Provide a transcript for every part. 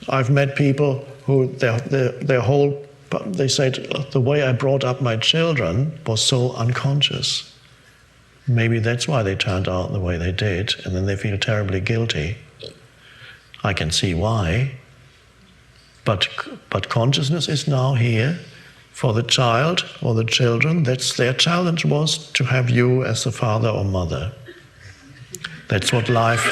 I've met people who they said, the way I brought up my children was so unconscious. Maybe that's why they turned out the way they did, and then they feel terribly guilty. I can see why. But consciousness is now here for the child or the children. Their challenge was to have you as the father or mother. That's what life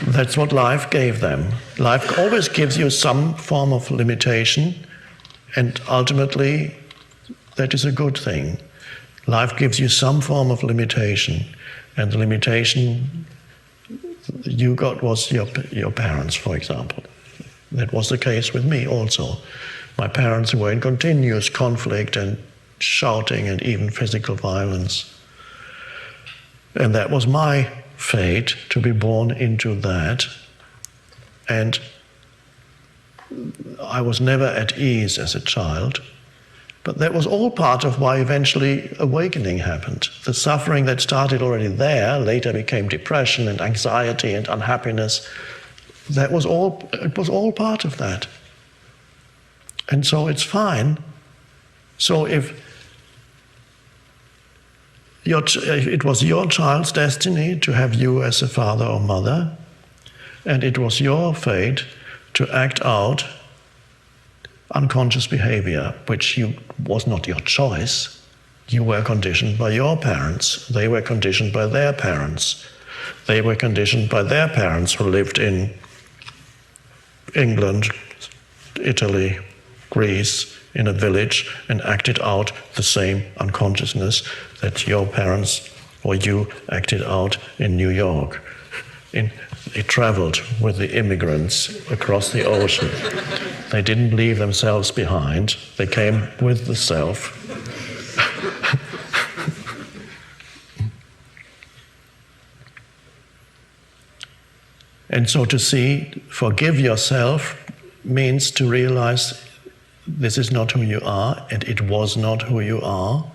that's what life gave them. Life always gives you some form of limitation, and ultimately that is a good thing. Life gives you some form of limitation, and the limitation you got was your parents, for example. That was the case with me also. My parents were in continuous conflict and shouting and even physical violence. And that was my fate, to be born into that. And I was never at ease as a child. But that was all part of why eventually awakening happened. The suffering that started already there later became depression and anxiety and unhappiness. It was all part of that. And so it's fine. So if it was your child's destiny to have you as a father or mother, and it was your fate to act out unconscious behavior, which was not your choice. You were conditioned by your parents. They were conditioned by their parents. They were conditioned by their parents who lived in England, Italy, Greece, in a village, and acted out the same unconsciousness that your parents or you acted out in New York. They traveled with the immigrants across the ocean. They didn't leave themselves behind. They came with the self. And so to see, forgive yourself means to realize this is not who you are, and it was not who you are.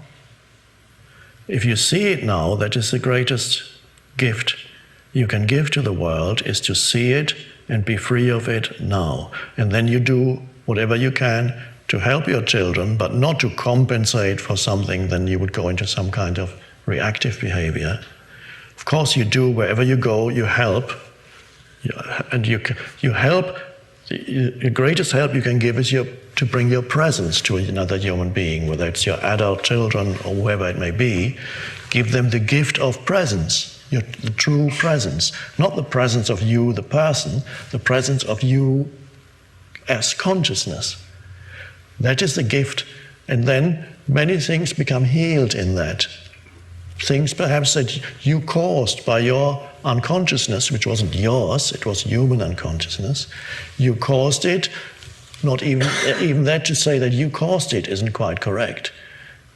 If you see it now, that is the greatest gift you can give to the world, is to see it and be free of it now. And then you do whatever you can to help your children, but not to compensate for something, then you would go into some kind of reactive behavior. Of course you do, wherever you go, you help. And you help. The greatest help you can give is to bring your presence to another human being, whether it's your adult children or whoever it may be. Give them the gift of presence, the true presence. Not the presence of you, the person, the presence of you as consciousness. That is the gift. And then many things become healed in that. Things perhaps that you caused by your unconsciousness, which wasn't yours, it was human unconsciousness. You caused it, not even that to say that you caused it isn't quite correct.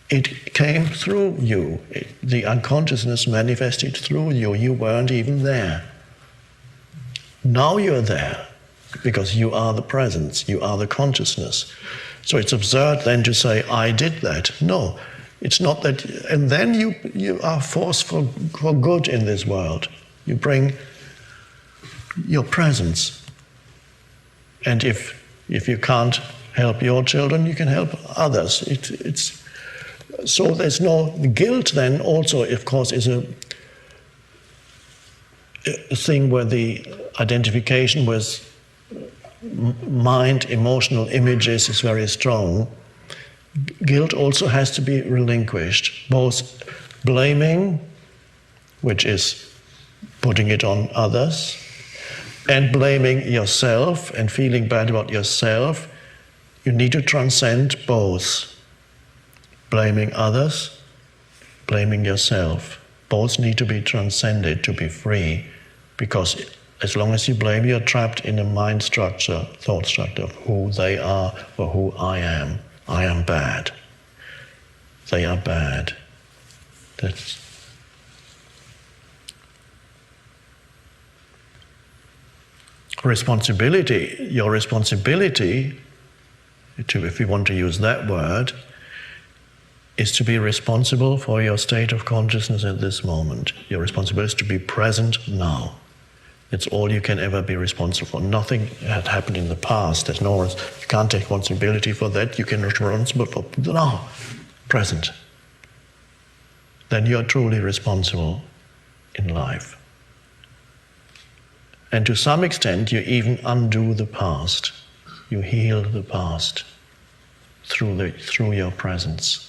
It came through you. The unconsciousness manifested through you. You weren't even there. Now you're there, because you are the presence, you are the consciousness. So it's absurd then to say, I did that. No, it's not that. And then you are forced for good in this world. You bring your presence. And if you can't help your children, you can help others. So there's no guilt then also, of course, is a thing where the identification with mind, emotional images is very strong. Guilt also has to be relinquished, both blaming, which is putting it on others, and blaming yourself and feeling bad about yourself. You need to transcend both. Blaming others, blaming yourself. Both need to be transcended to be free, because as long as you blame, you're trapped in a mind structure, thought structure of who they are or who I am. I am bad. They are bad. That's responsibility. Your responsibility, if you want to use that word, is to be responsible for your state of consciousness at this moment. Your responsibility is to be present now. It's all you can ever be responsible for. Nothing had happened in the past. There's no, you can't take responsibility for that. You can be responsible for the now, present. Then you're truly responsible in life. And to some extent, you even undo the past. You heal the past through your presence.